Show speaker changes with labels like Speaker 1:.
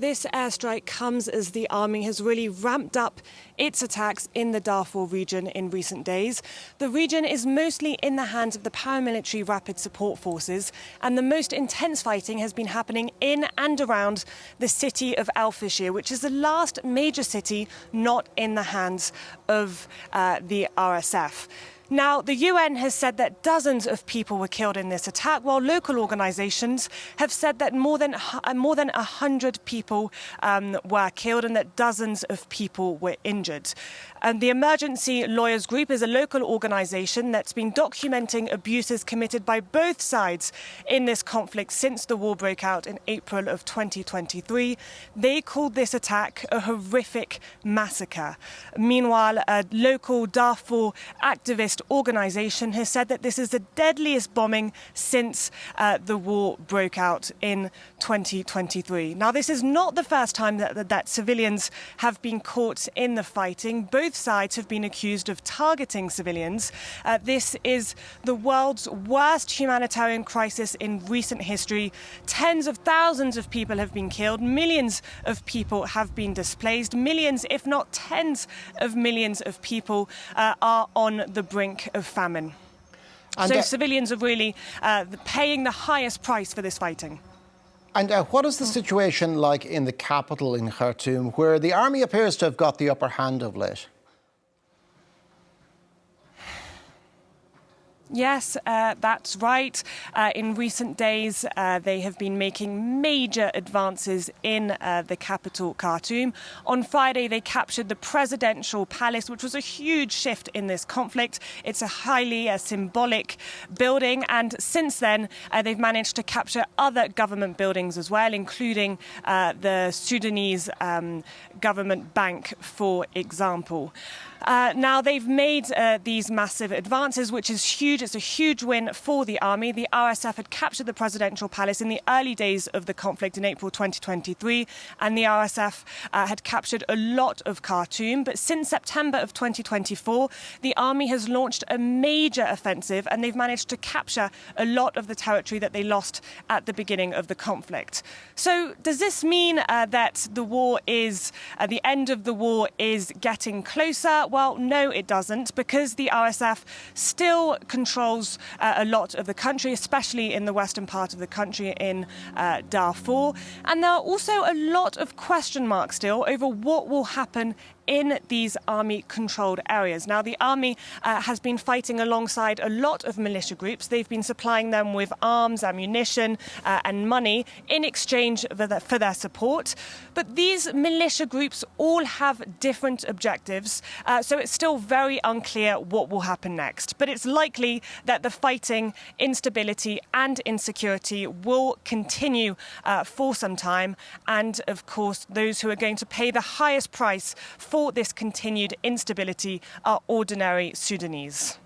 Speaker 1: This airstrike comes as the army has really ramped up its attacks in the Darfur region in recent days. The region is mostly in the hands of the paramilitary rapid support forces, and the most intense fighting has been happening in and around the city of Al Fashir, which is the last major city not in the hands of the RSF. Now, the UN has said that dozens of people were killed in this attack, while local organisations have said that more than 100 people were killed and that dozens of people were injured. And the Emergency Lawyers Group is a local organisation that's been documenting abuses committed by both sides in this conflict since the war broke out in April of 2023. They called this attack a horrific massacre. Meanwhile, a local Darfur activist organisation has said that this is the deadliest bombing since the war broke out in 2023. Now, this is not the first time that civilians have been caught in the fighting. Both sides have been accused of targeting civilians. This is the world's worst humanitarian crisis in recent history. Tens of thousands of people have been killed. Millions of people have been displaced. Millions, if not tens of millions of people are on the brink of famine. So civilians are really paying the highest price for this fighting.
Speaker 2: And what is the situation like in the capital in Khartoum, where the army appears to have got the upper hand of late?
Speaker 1: Yes, that's right. In recent days, they have been making major advances in the capital, Khartoum. On Friday, they captured the presidential palace, which was a huge shift in this conflict. It's a highly symbolic building. And since then, they've managed to capture other government buildings as well, including the Sudanese government bank, for example. Now, they've made these massive advances, which is huge. It's a huge win for the army. The RSF had captured the presidential palace in the early days of the conflict in April 2023, and the RSF had captured a lot of Khartoum. But since September of 2024, the army has launched a major offensive, and they've managed to capture a lot of the territory that they lost at the beginning of the conflict. So does this mean that the war is, the end of the war is getting closer? Well, no, it doesn't, because the RSF still controls a lot of the country, especially in the western part of the country in Darfur. And there are also a lot of question marks still over what will happen in these army-controlled areas. Now, the army has been fighting alongside a lot of militia groups. They've been supplying them with arms, ammunition and money in exchange for their support. But these militia groups all have different objectives, so it's still very unclear what will happen next. But it's likely that the fighting, instability and insecurity will continue for some time. And, of course, those who are going to pay the highest price for this continued instability are ordinary Sudanese.